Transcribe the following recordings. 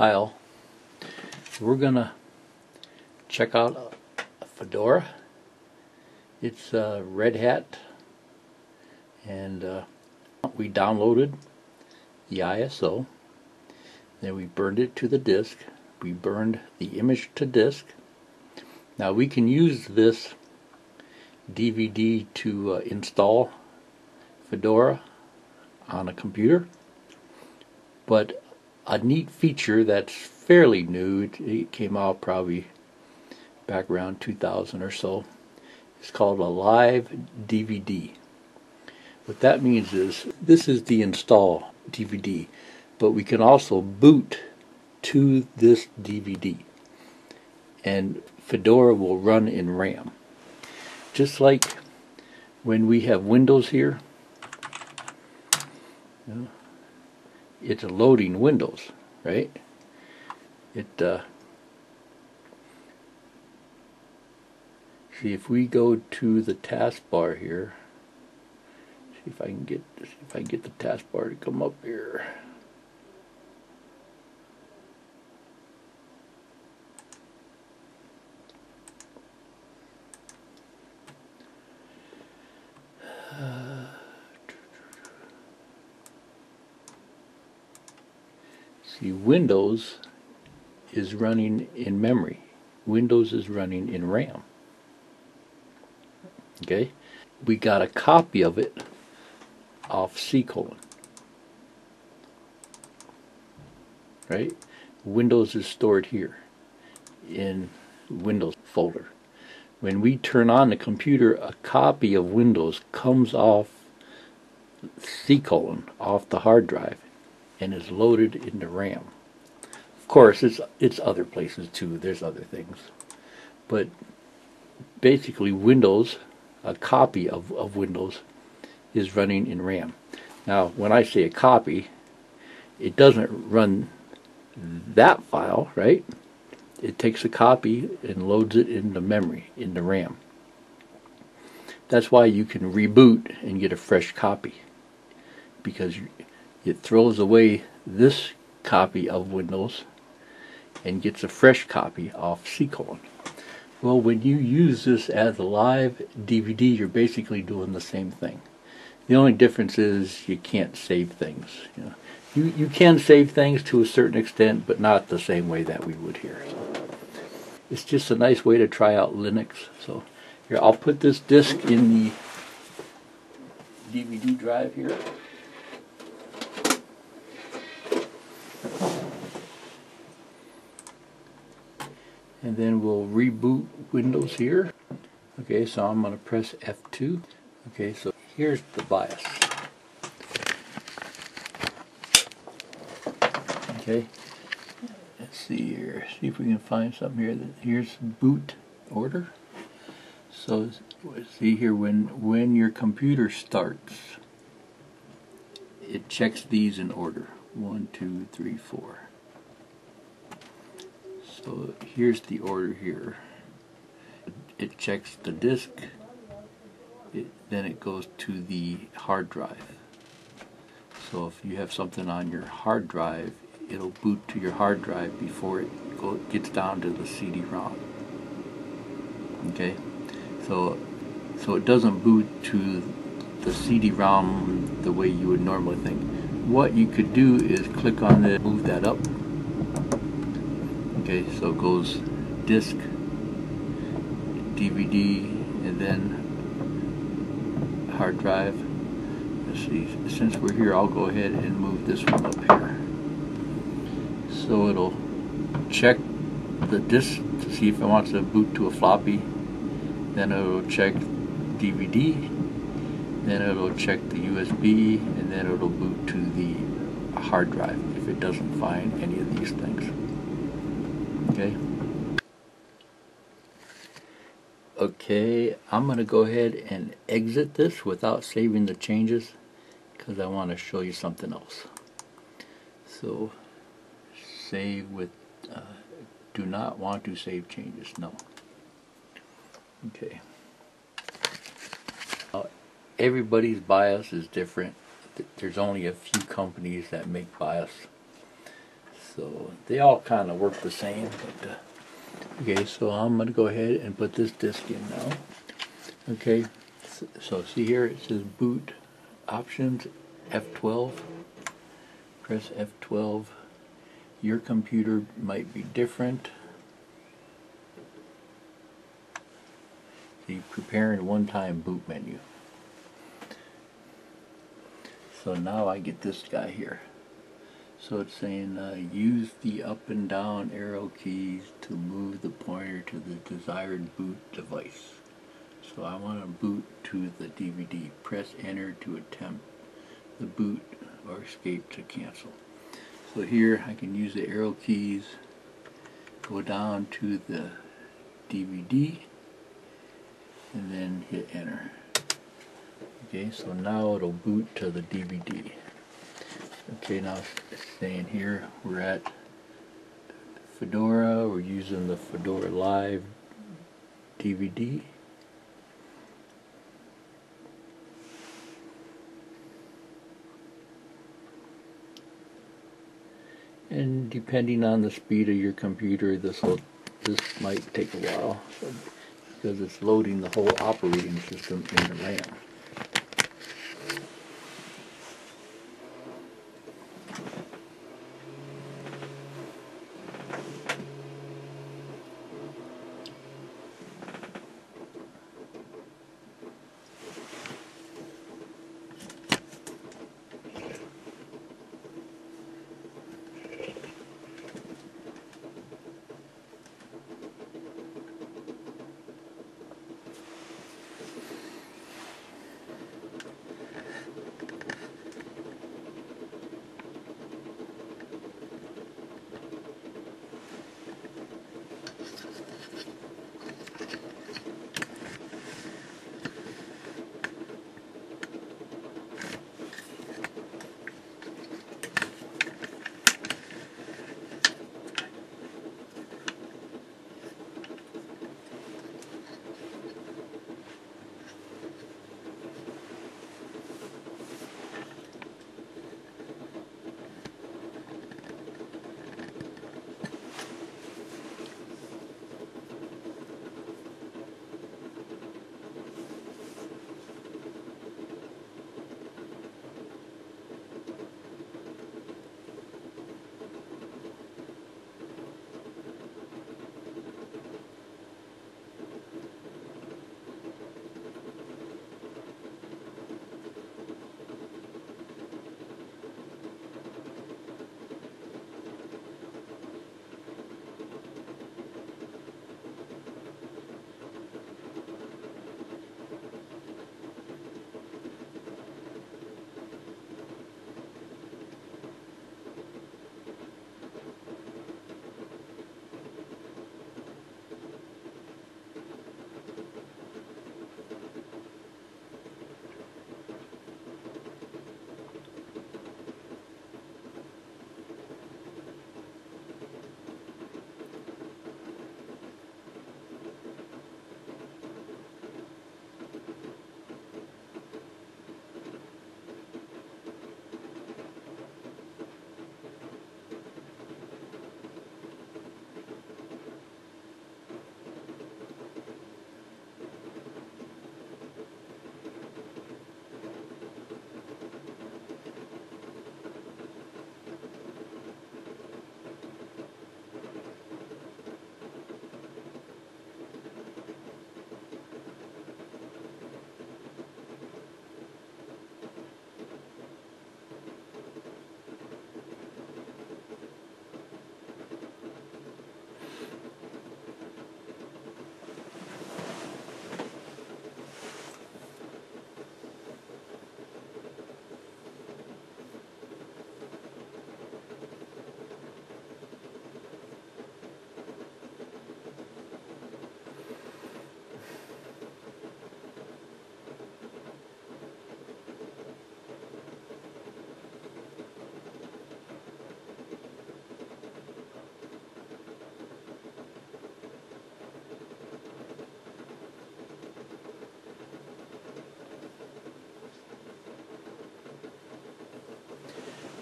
file, we're gonna check out a Fedora. It's Red Hat, and we downloaded the ISO, then we burned it to the disk. We burned the image to disk. Now we can use this DVD to install Fedora on a computer, but a neat feature that's fairly new, it came out probably back around 2000 or so, it's called a live DVD. What that means is, this is the install DVD, but we can also boot to this DVD, and Fedora will run in RAM. Just like when we have Windows here, it's loading Windows, right? See, if we go to the taskbar here, see if I can get the taskbar to come up here. See, Windows is running in memory. Windows is running in RAM. Okay, we got a copy of it off C:, right? Windows is stored here in Windows folder. When we turn on the computer, a copy of Windows comes off C:, off the hard drive, and is loaded into RAM. Of course, it's other places too. There's other things, but basically Windows, a copy of Windows, is running in RAM. Now, when I say a copy, it doesn't run that file, right? It takes a copy and loads it into memory, into RAM. That's why you can reboot and get a fresh copy, because it throws away this copy of Windows and gets a fresh copy off C:. Well, when you use this as a live DVD, you're basically doing the same thing. The only difference is you can't save things. You can save things to a certain extent, but not the same way that we would here. So it's just a nice way to try out Linux. So here, I'll put this disk in the DVD drive here. And then we'll reboot Windows here. Okay, so I'm going to press F2. Okay, so here's the BIOS. Okay, let's see here. See if we can find something here. Here's boot order. So see here, when your computer starts, it checks these in order. 1, 2, 3, 4. So here's the order here. It checks the disk, then it goes to the hard drive. So if you have something on your hard drive, it'll boot to your hard drive before it gets down to the CD-ROM. Okay, so it doesn't boot to the CD-ROM the way you would normally think. What you could do is click on it, move that up. Okay, so it goes disk, DVD, and then hard drive. Let's see, since we're here, I'll go ahead and move this one up here. So it'll check the disk to see if it wants to boot to a floppy, then it'll check DVD, then it'll check the USB, and then it'll boot to the hard drive if it doesn't find any of these things. Okay. Okay, I'm going to go ahead and exit this without saving the changes, because I want to show you something else. So, save with, do not want to save changes, no. Okay. Everybody's BIOS is different. There's only a few companies that make BIOS. So they all kind of work the same. But, okay, so I'm going to go ahead and put this disk in now. Okay, so see here it says boot options F12. Press F12. Your computer might be different. The preparing one-time boot menu. So now I get this guy here. So it's saying use the up and down arrow keys to move the pointer to the desired boot device. So I want to boot to the DVD. Press enter to attempt the boot or escape to cancel. So here I can use the arrow keys, go down to the DVD, and then hit enter. Okay, so now it'll boot to the DVD. Okay, now it's saying here we're at Fedora. We're using the Fedora Live DVD. And depending on the speed of your computer, this might take a while, because it's loading the whole operating system in the RAM.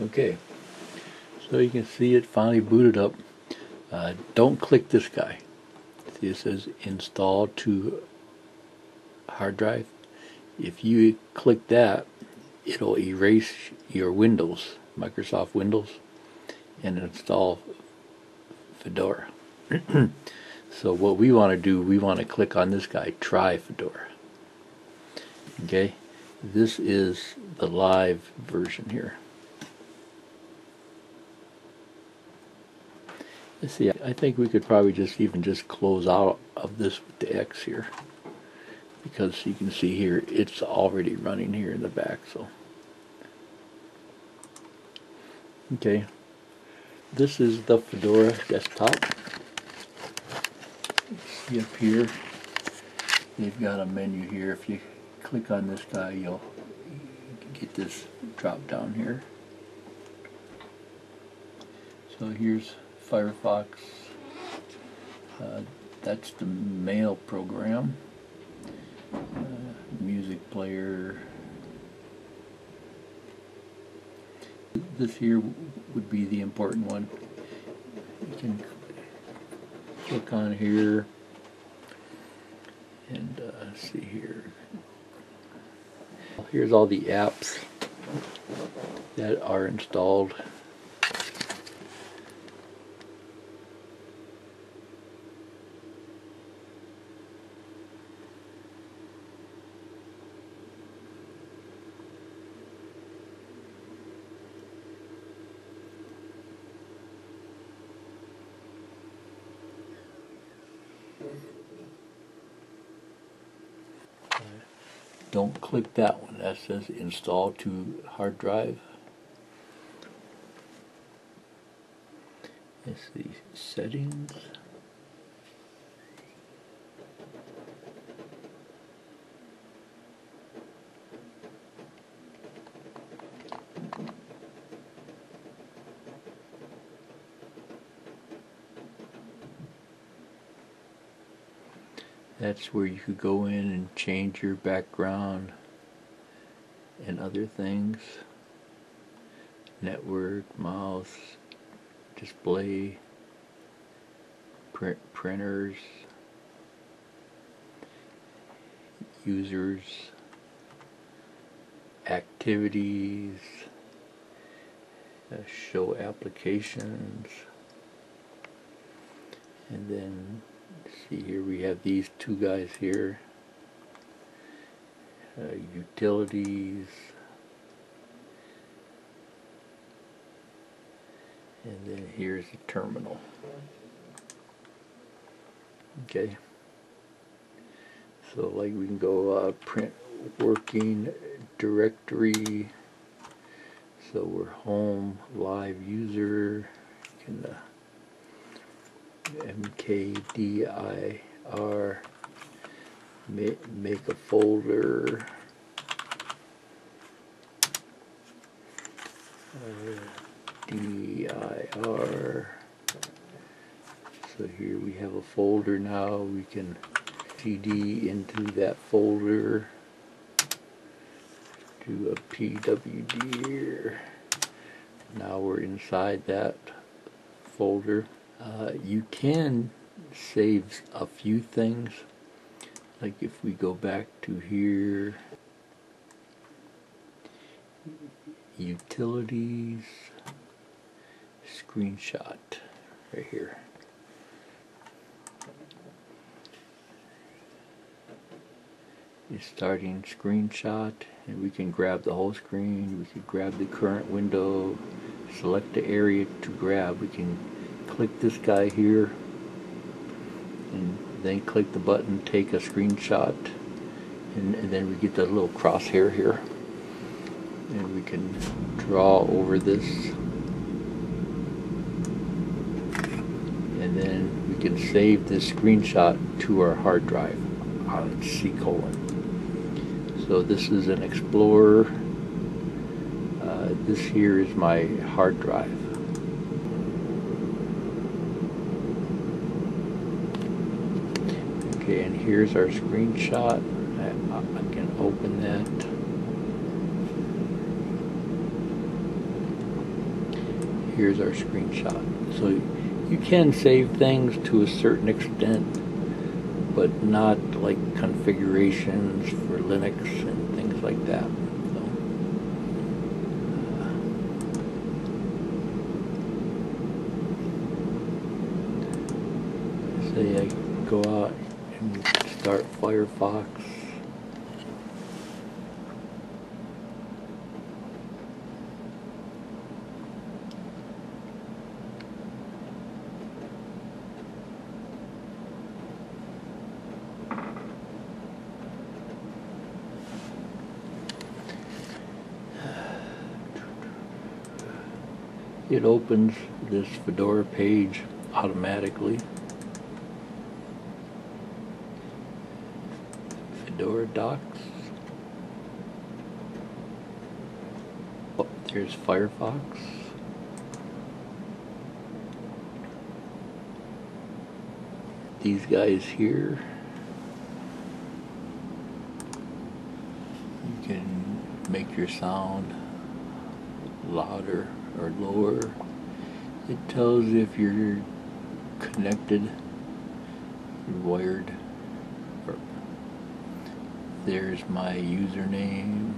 Okay, So you can see it finally booted up. Don't click this guy. See, it says install to hard drive. If you click that, it'll erase your Windows, Microsoft Windows, and install Fedora. So what we want to do, we want to click on this guy, try Fedora. Okay, this is the live version here. Let's see, I think we could probably just even close out of this with the X here, because you can see here it's already running here in the back. So okay, this is the Fedora Desktop. See up here, they've got a menu here. If you click on this guy, you'll get this drop down here. So here's Firefox. That's the mail program. Music player. This here would be the important one. You can click on here and see here. Here's all the apps that are installed. Don't click that one. That says install to hard drive. Let's see, settings. That's where you could go in and change your background and other things. Network, mouse, display, printers, users, activities, show applications, and then see here we have these two guys here, utilities, and then here's the terminal. Okay, so like we can go print working directory, so we're home, live user, you can mkdir, make a folder, dir. So here we have a folder now. We can cd into that folder, do a pwd. Now we're inside that folder. You can save a few things, like if we go back to here, utilities, screenshot, right here. It's starting screenshot, and we can grab the whole screen. We can grab the current window, select the area to grab. We can click this guy here and then click the button, take a screenshot, and then we get the little crosshair here, and we can draw over this, and then we can save this screenshot to our hard drive on C:. So this is an Explorer. This here is my hard drive. Okay, and here's our screenshot. I can open that. here's our screenshot. So you can save things to a certain extent, but not like configurations for Linux and things like that. So, say I go out and start Firefox. It opens this Fedora page automatically. Fedora docs. Oh, there's Firefox. These guys here. You can make your sound louder or lower. It tells if you're connected, wired. There's my username.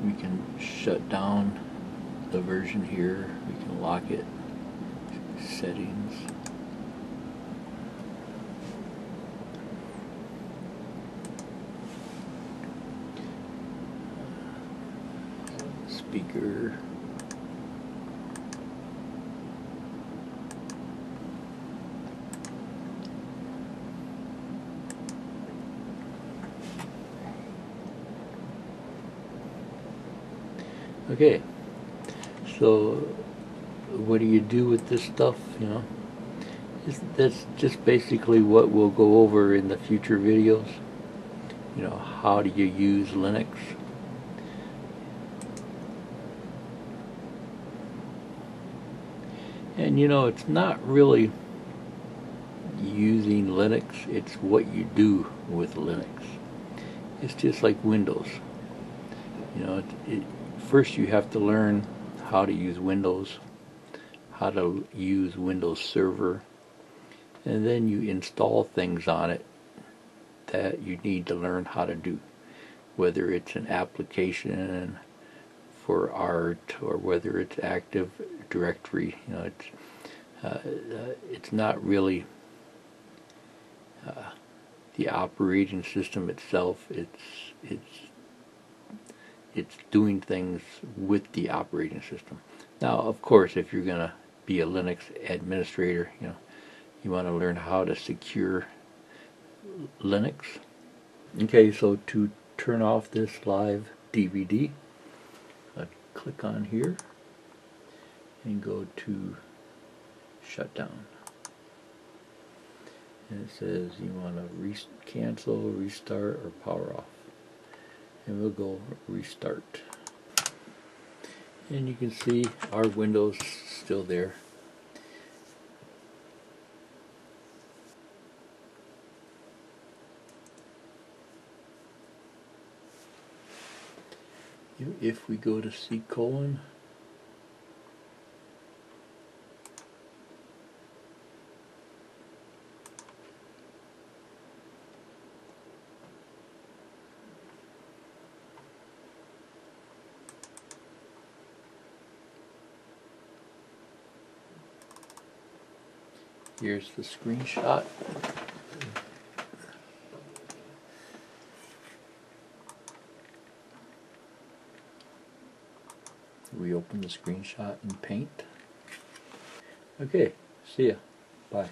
We can shut down the version here. We can lock it. Settings. Speaker. Okay, so what do you do with this stuff, you know? That's just basically what we'll go over in the future videos. You know, how do you use Linux? And you know, it's not really using Linux, it's what you do with Linux. It's just like Windows. You know, first you have to learn how to use Windows, how to use Windows Server, and then you install things on it that you need to learn how to do, whether it's an application for art or whether it's Active Directory. You know, it's not really the operating system itself. It's doing things with the operating system. Now, of course, if you're gonna be a Linux administrator, you know, you want to learn how to secure Linux. Okay, so to turn off this live DVD, click on here and go to shutdown. And it says you want to cancel, restart, or power off. And we'll go restart. And you can see our Windows still there. If we go to C:, here's the screenshot. We open the screenshot in Paint. Okay, see ya. Bye.